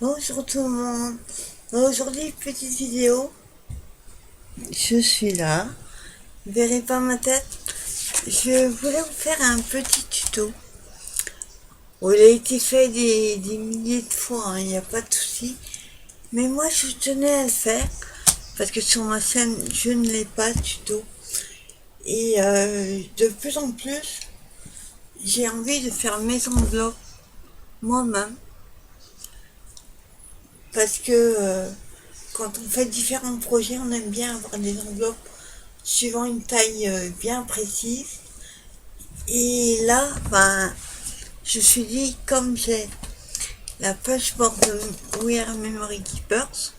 Bonjour tout le monde. Aujourd'hui, petite vidéo. Je suis là. Vous verrez pas ma tête. Je voulais vous faire un petit tuto. Bon, il a été fait des milliers de fois, hein, il n'y a pas de souci. Mais moi, je tenais à le faire. Parce que sur ma chaîne, je ne l'ai pas de tuto. Et de plus en plus, j'ai envie de faire mes enveloppes moi-même. Parce que quand on fait différents projets, on aime bien avoir des enveloppes suivant une taille bien précise. Et là, je me suis dit, comme j'ai la Pushboard de We Are Memory Keepers,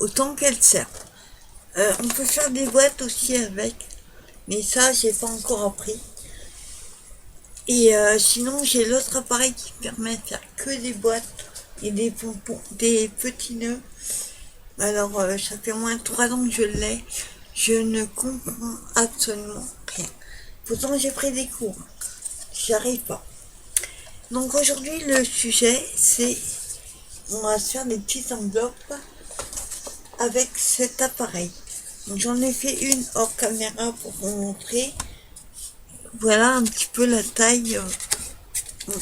autant qu'elle serve. On peut faire des boîtes aussi avec, mais ça, j'ai pas encore appris. Et sinon, j'ai l'autre appareil qui permet de faire que des boîtes et des pompons, des petits nœuds. Alors, ça fait au moins 3 ans que je l'ai. Je ne comprends absolument rien. Pourtant, j'ai pris des cours. J'y arrive pas. Donc aujourd'hui, le sujet, c'est on va se faire des petites enveloppes avec cet appareil. Donc j'en ai fait une hors caméra pour vous montrer. Voilà un petit peu la taille.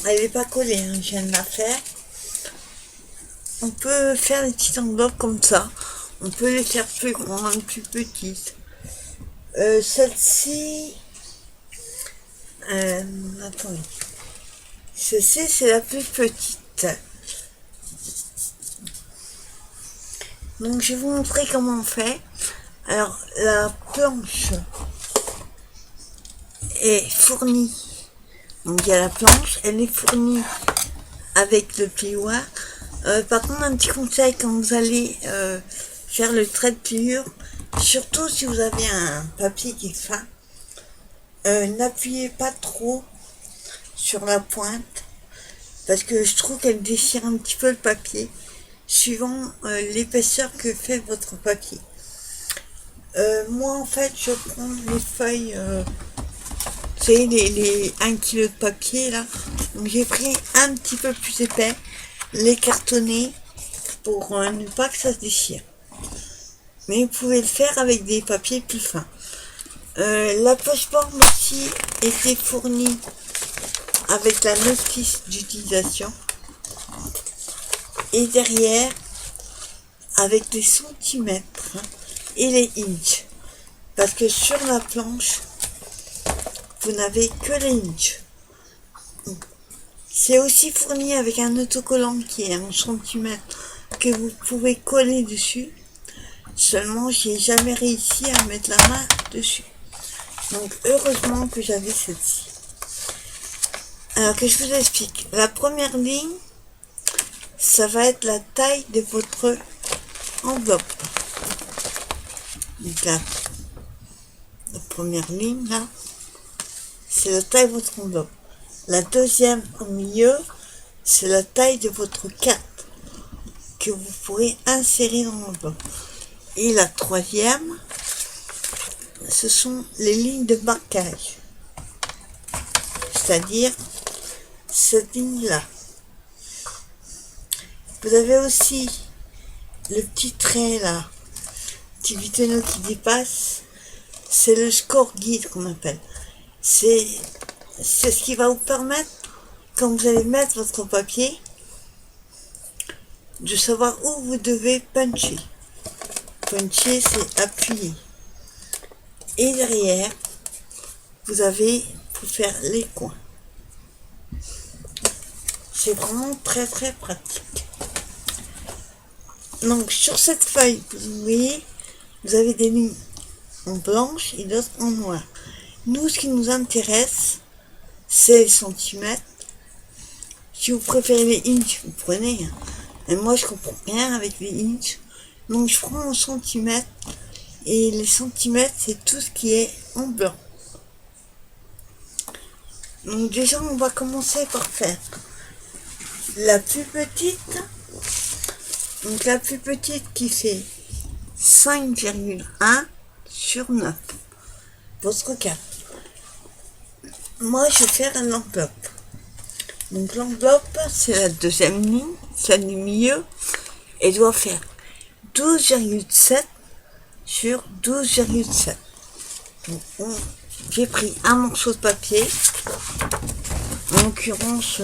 Elle n'est pas collée, hein, je viens de la faire. On peut faire des petites enveloppes comme ça. On peut les faire plus grandes, plus petites. Celle-ci... attendez. Celle-ci, c'est la plus petite. Donc, je vais vous montrer comment on fait. Alors, la planche est fournie. Donc, il y a la planche, elle est fournie avec le plioir. Par contre, un petit conseil quand vous allez faire le trait de pliure, surtout si vous avez un papier qui est fin, n'appuyez pas trop sur la pointe parce que je trouve qu'elle déchire un petit peu le papier suivant l'épaisseur que fait votre papier. Moi en fait je prends les feuilles, vous savez les 1 kg de papier là, donc j'ai pris un petit peu plus épais, les cartonnés pour ne pas que ça se déchire. Mais vous pouvez le faire avec des papiers plus fins. La pocheboard aussi était fournie avec la notice d'utilisation et derrière avec les centimètres et les inches, parce que sur la planche vous n'avez que les inches. C'est aussi fourni avec un autocollant qui est en centimètres que vous pouvez coller dessus, seulement j'ai jamais réussi à mettre la main dessus, donc heureusement que j'avais celle-ci. Alors que je vous explique, la première ligne, ça va être la taille de votre enveloppe. Donc la première ligne là, c'est la taille de votre enveloppe. La deuxième au milieu, c'est la taille de votre carte que vous pourrez insérer dans l'enveloppe. Et la troisième, ce sont les lignes de marquage, c'est-à-dire cette ligne-là. Vous avez aussi le petit trait là, petit butonneau qui dépasse, c'est le score guide qu'on appelle. C'est ce qui va vous permettre, quand vous allez mettre votre papier, de savoir où vous devez puncher. Puncher, c'est appuyer. Et derrière, vous avez pour faire les coins. C'est vraiment très très pratique. Donc sur cette feuille, vous voyez, vous avez des lignes en blanche et d'autres en noir. Nous, ce qui nous intéresse, c'est les centimètres. Si vous préférez les inches, vous prenez. Hein. Et moi, je comprends rien avec les inches. Donc, je prends en centimètres. Et les centimètres, c'est tout ce qui est en blanc. Donc, déjà, on va commencer par faire la plus petite. Donc, la plus petite qui fait 5,1 sur 9. Votre carte. Moi, je vais faire l'enveloppe. Donc l'enveloppe, c'est la deuxième ligne. celle du milieu, elle doit faire 12,7 sur 12,7. J'ai pris un morceau de papier, en l'occurrence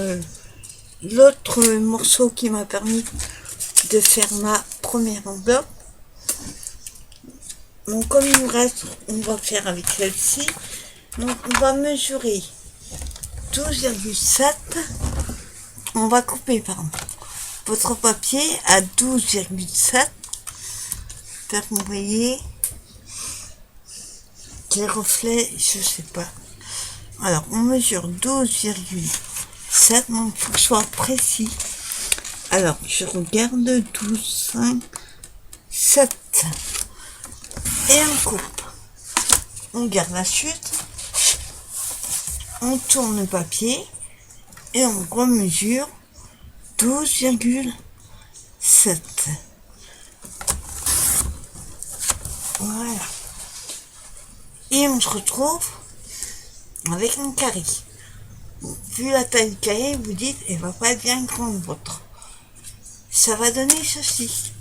l'autre morceau qui m'a permis de faire ma première enveloppe. Donc comme il nous reste, on va faire avec celle-ci. Donc on va mesurer 12,7. On va couper votre papier à 12,7. Faire que vous voyez quel reflet, je sais pas. Alors on mesure 12,7. Donc il faut que ce soit précis. Alors je regarde 12, 5, 7. Et on coupe. On garde la chute. On tourne le papier. Et on remesure 12,7. Voilà. Et on se retrouve avec un carré. Vu la taille du carré, vous dites, elle va pas être bien grande votre. Ça va donner ceci.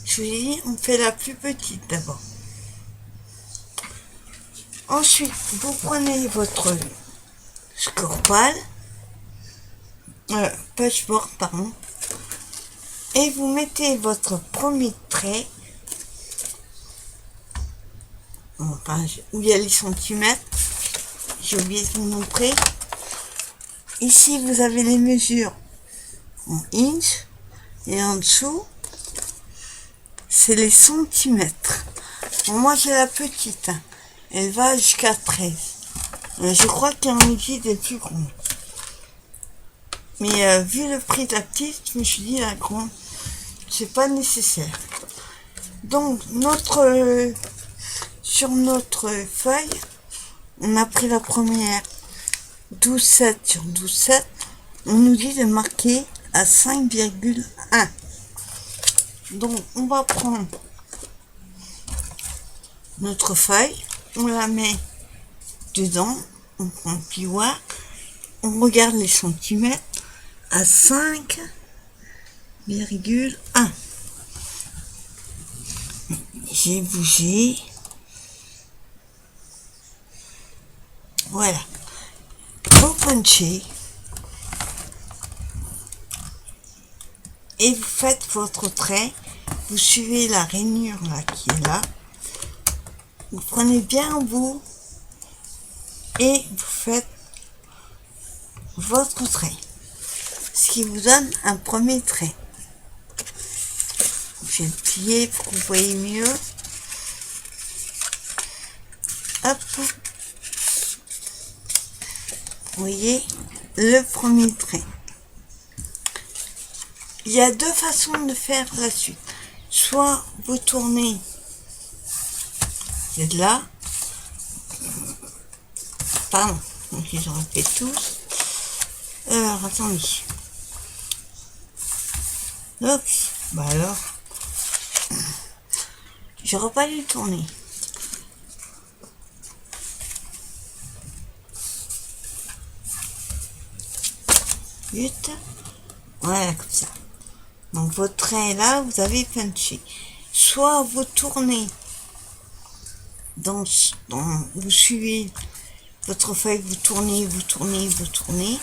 Je vous ai dit, on fait la plus petite d'abord. Ensuite, vous prenez votre scorpal, patchwork, pardon, et vous mettez votre premier trait, enfin, où il y a les centimètres, j'ai oublié de vous montrer. Ici, vous avez les mesures en inch, et en dessous, c'est les centimètres. Bon, moi, j'ai la petite, hein. Elle va jusqu'à 13. Je crois qu'il y en existe des plus grands. Mais vu le prix de la petite, je me suis dit la grande, c'est pas nécessaire. Donc sur notre feuille, on a pris la première 12,7 sur 12,7. On nous dit de marquer à 5,1. Donc on va prendre notre feuille, on la met dedans, on prend le plioir, on regarde les centimètres à 5,1. J'ai bougé. Voilà. Vous punchez et vous faites votre trait. Vous suivez la rainure là qui est là. Vous prenez bien en bout et vous faites votre trait, ce qui vous donne un premier trait. Je vais le plier pour que vous voyez mieux. Hop, vous voyez le premier trait. Il y a deux façons de faire la suite. Soit vous tournez de là, pardon, donc ils auraient fait tous. Alors attendez. Hop, bah alors, j'aurais pas dû tourner. Vite, voilà comme ça. Donc votre trait est là, vous avez punché. Soit vous tournez vous suivez votre feuille, vous tournez, vous tournez, vous tournez,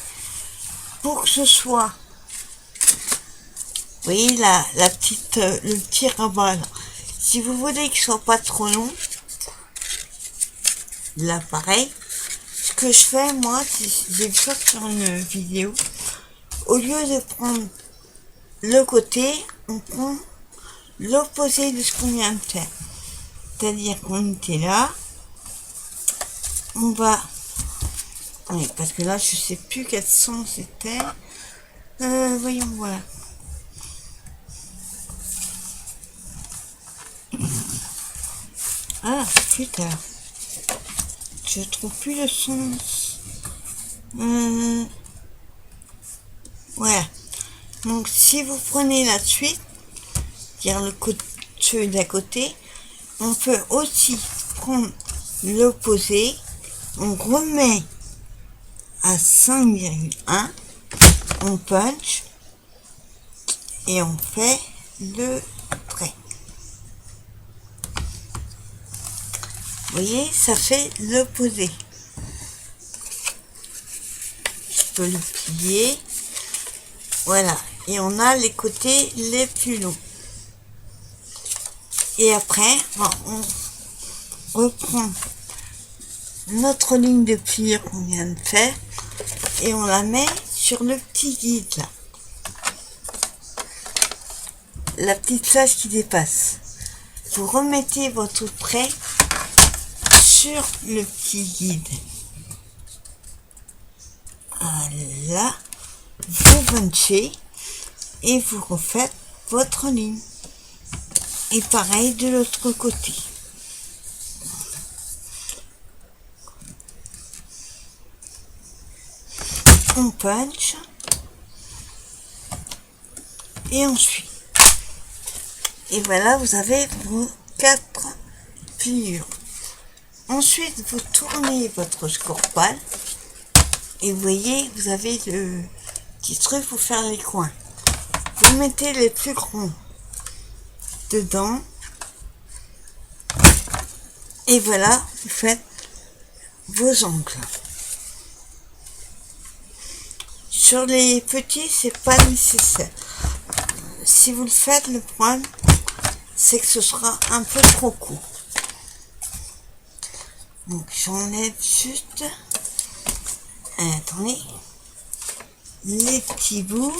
pour que ce soit, vous voyez la petite, le petit rabat là. Si vous voulez qu'il soit pas trop long, là pareil, ce que je fais moi, j'ai vu ça sur une vidéo, au lieu de prendre le côté, on prend l'opposé de ce qu'on vient de faire. C'est-à-dire qu'on était là, on va, oui, parce que là je sais plus quel son c'était, voyons, voilà. Ah putain, je trouve plus le son. Voilà. Donc si vous prenez la suite, dire le côté d'à côté, on peut aussi prendre l'opposé, on remet à 5,1, on punch et on fait le trait. Vous voyez, ça fait l'opposé. Je peux le plier. Voilà. Et on a les côtés les plus longs. Et après, on reprend notre ligne de pliure qu'on vient de faire et on la met sur le petit guide là. La petite flèche qui dépasse. Vous remettez votre trait sur le petit guide. Voilà. Vous punchez et vous refaites votre ligne. Et pareil de l'autre côté. On punch et on suit. Et voilà, vous avez vos 4 pliures. Ensuite, vous tournez votre scorpal et vous voyez, vous avez le petit truc pour faire les coins. Vous mettez les plus grands dedans et voilà, vous faites vos angles. Sur les petits, c'est pas nécessaire. Si vous le faites, le problème, c'est que ce sera un peu trop court. Donc j'enlève juste, attendez, les petits bouts.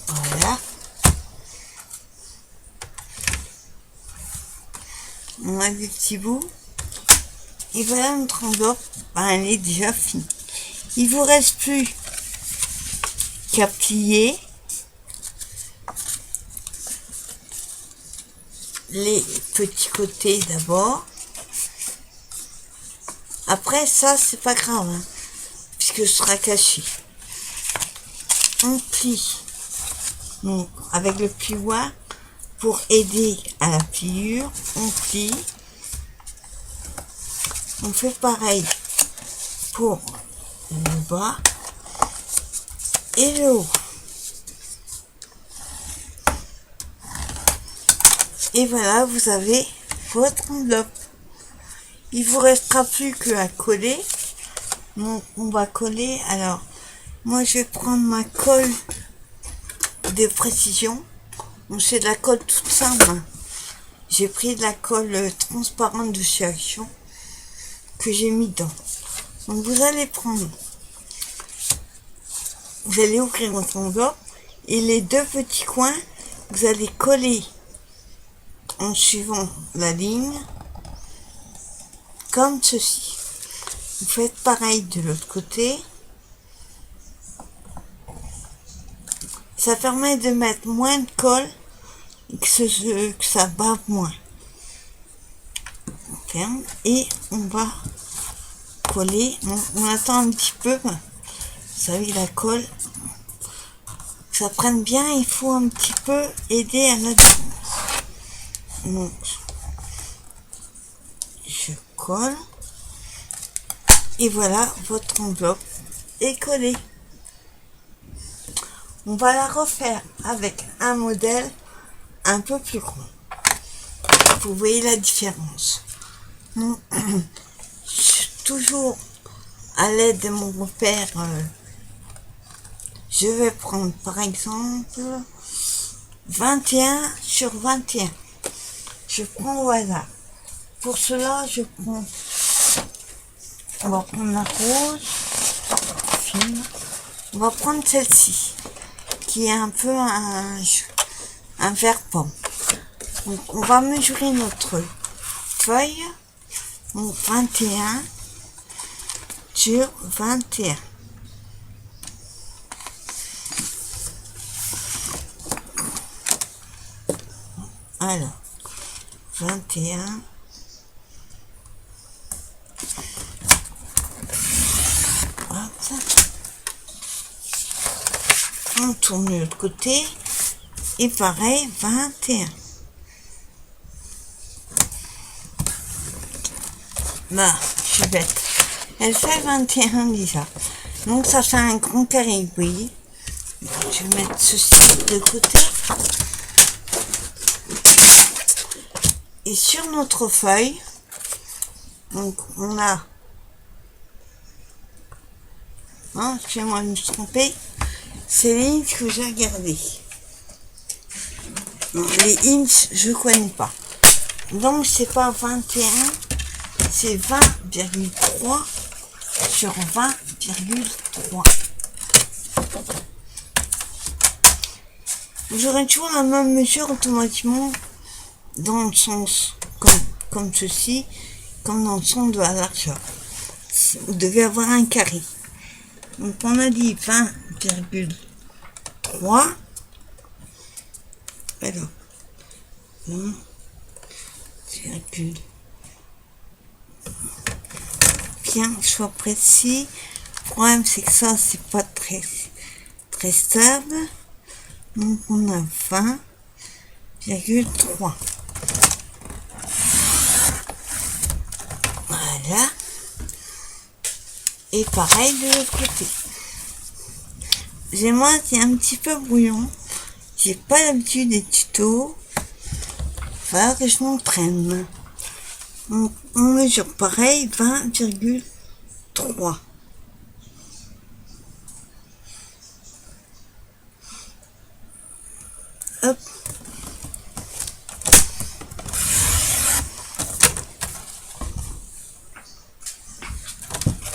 Voilà. On a des petits bouts. Et voilà notre enveloppe, elle est déjà finie. Il vous reste plus qu'à plier les petits côtés d'abord. Après ça, c'est pas grave, hein, puisque ce sera caché. On plie donc avec le plioir pour aider à la pliure. On plie. On fait pareil pour le bas et le haut. Et voilà, vous avez votre enveloppe. Il vous restera plus qu'à coller. Donc on va coller. Alors moi je vais prendre ma colle de précision. Donc c'est de la colle toute simple. J'ai pris de la colle transparente de chez Action que j'ai mis dedans. Donc vous allez prendre, vous allez ouvrir votre enveloppe et les deux petits coins, vous allez coller en suivant la ligne comme ceci. Vous faites pareil de l'autre côté. Ça permet de mettre moins de colle et que ça bave moins. On ferme et on va coller. On attend un petit peu. Vous savez, la colle, que ça prenne bien, il faut un petit peu aider à l'adhérence. Donc, je colle. Et voilà, votre enveloppe est collée. On va la refaire avec un modèle un peu plus grand. Vous voyez la différence. Donc, toujours à l'aide de mon repère, je vais prendre par exemple 21 sur 21. Je prends au hasard. Pour cela, on va prendre la rose fine. On va prendre celle-ci, qui est un peu un vert pomme. Donc on va mesurer notre feuille. Donc 21 sur 21. Alors, 21. Hop. On tourne de l'autre côté. Et pareil, 21. Bah, je suis bête. Elle fait 21 déjà. Donc ça fait un grand carré, vous voyez. Je vais mettre ceci de côté. Et sur notre feuille, donc on a, excusez-moi de me tromper, c'est les hints que j'ai regardé. Les hints, je connais pas. Donc c'est pas 21, c'est 20,3 sur 20,3. J'aurai toujours la même mesure automatiquement dans le sens comme ceci, comme dans le sens de la largeur. Vous devez avoir un carré. Donc on a dit 20,3. Alors, 1, bien, soit précis. Le problème c'est que ça c'est pas très stable. Donc on a 20,3. Voilà. Et pareil de l'autre côté. Moi c'est un petit peu brouillon. J'ai pas l'habitude des tutos. Il va falloir que je m'entraîne. On mesure pareil 20,3. Hop.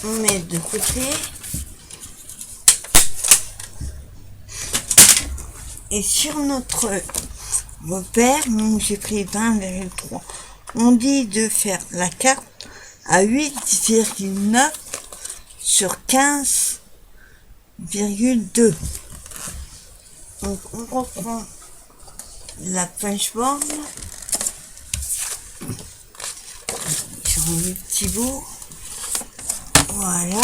On met de côté. Et sur notre repère, donc j'ai pris 20,3. On dit de faire la carte à 8,9 sur 15,2. Donc on reprend la punchboard sur le petit bout. Voilà.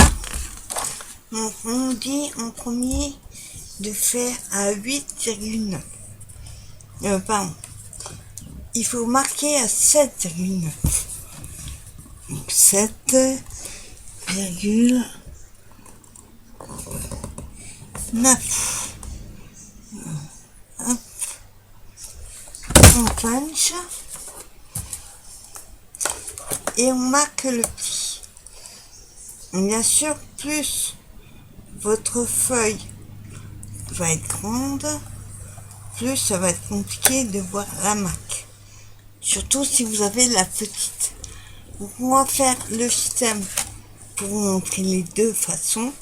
Donc on dit en premier de faire à 8,9. Pardon. Il faut marquer à 7,9. Donc 7,9. Hop. On punch. Et on marque le petit. Bien sûr, plus votre feuille va être grande, plus ça va être compliqué de voir la marque. Surtout si vous avez la petite. Donc on va faire le système pour vous montrer les deux façons.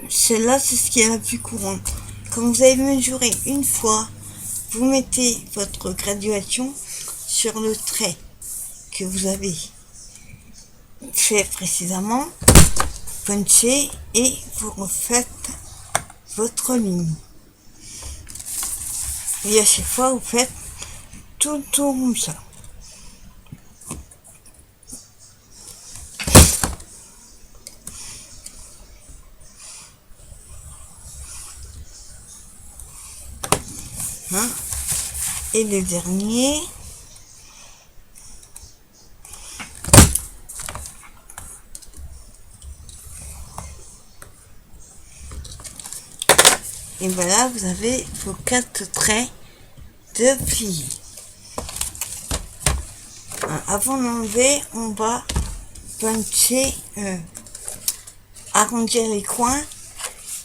Celle-là, c'est ce qui est la plus courante. Quand vous avez mesuré une fois, vous mettez votre graduation sur le trait que vous avez fait précisément, punchez et vous refaites votre ligne. Et à chaque fois, vous faites tout le tour comme ça. Et le dernier, et voilà, vous avez vos 4 traits de plié. Avant d'enlever, on va puncher, arrondir les coins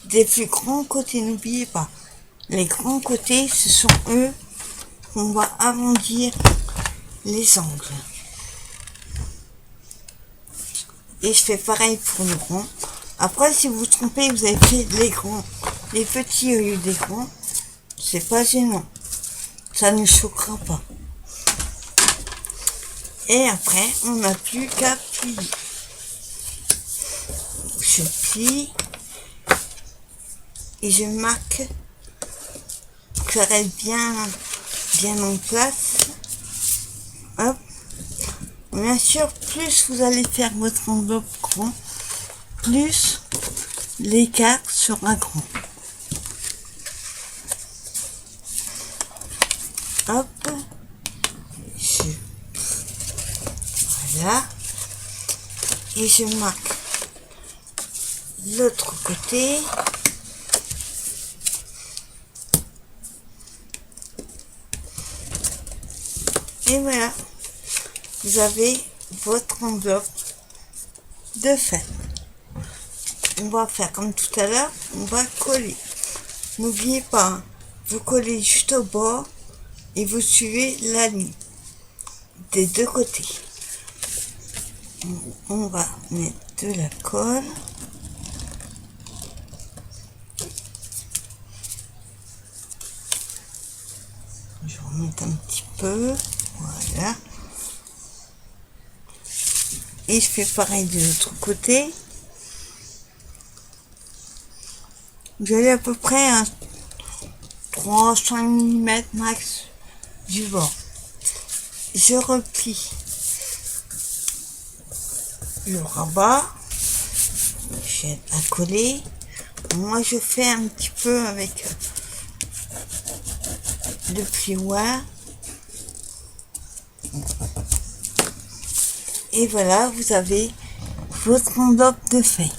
des plus grands côtés. N'oubliez pas, les grands côtés, ce sont eux qu'on va arrondir les angles. Et je fais pareil pour le rond. Après, si vous vous trompez, vous avez fait les grands, les petits au lieu des grands, c'est pas gênant. Ça ne choquera pas. Et après, on n'a plus qu'à plier. Je plie et je marque que ça reste bien en place. Hop. Bien sûr, plus vous allez faire votre enveloppe grand, plus l'écart sera grand. Hop. Voilà. Et je marque l'autre côté. Et voilà, vous avez votre enveloppe de fête. On va faire comme tout à l'heure, on va coller. N'oubliez pas, vous collez juste au bord et vous suivez la ligne des deux côtés. On va mettre de la colle. Je remonte un petit peu, voilà. Et je fais pareil de l'autre côté. J'ai à peu près un 300 mm max du bord. Je replie le rabat, j'ai à coller. Moi je fais un petit peu avec le plioir. Et voilà, vous avez votre enveloppe de fête.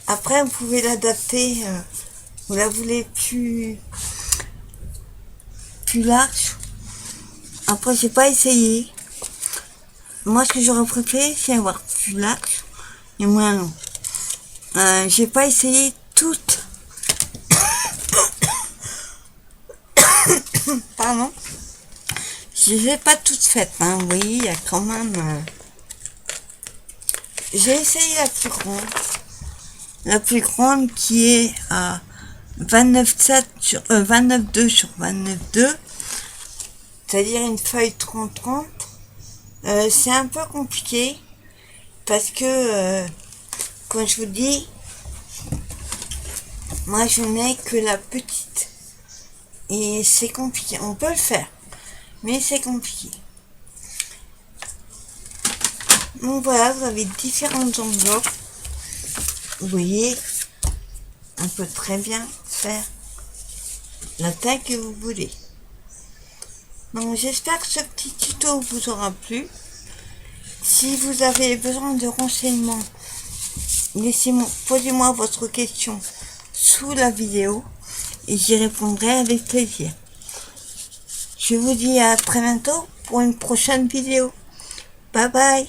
Après, vous pouvez l'adapter, vous la voulez plus large. Après, j'ai pas essayé. Moi, ce que j'aurais préféré, c'est avoir plus large et moins long. J'ai pas essayé toutes. Pardon. Je les ai pas toutes faites, hein. Vous voyez, il y a quand même... J'ai essayé la plus grande. La plus grande qui est à 29,2 sur 29,2. C'est-à-dire une feuille 30-30. C'est un peu compliqué. Parce que, comme je vous dis, moi je n'ai que la petite. Et c'est compliqué. On peut le faire. Mais c'est compliqué. Donc voilà, vous avez différentes enveloppes. Vous voyez, on peut très bien faire la taille que vous voulez. Donc j'espère que ce petit tuto vous aura plu. Si vous avez besoin de renseignements, posez-moi votre question sous la vidéo et j'y répondrai avec plaisir. Je vous dis à très bientôt pour une prochaine vidéo. Bye bye.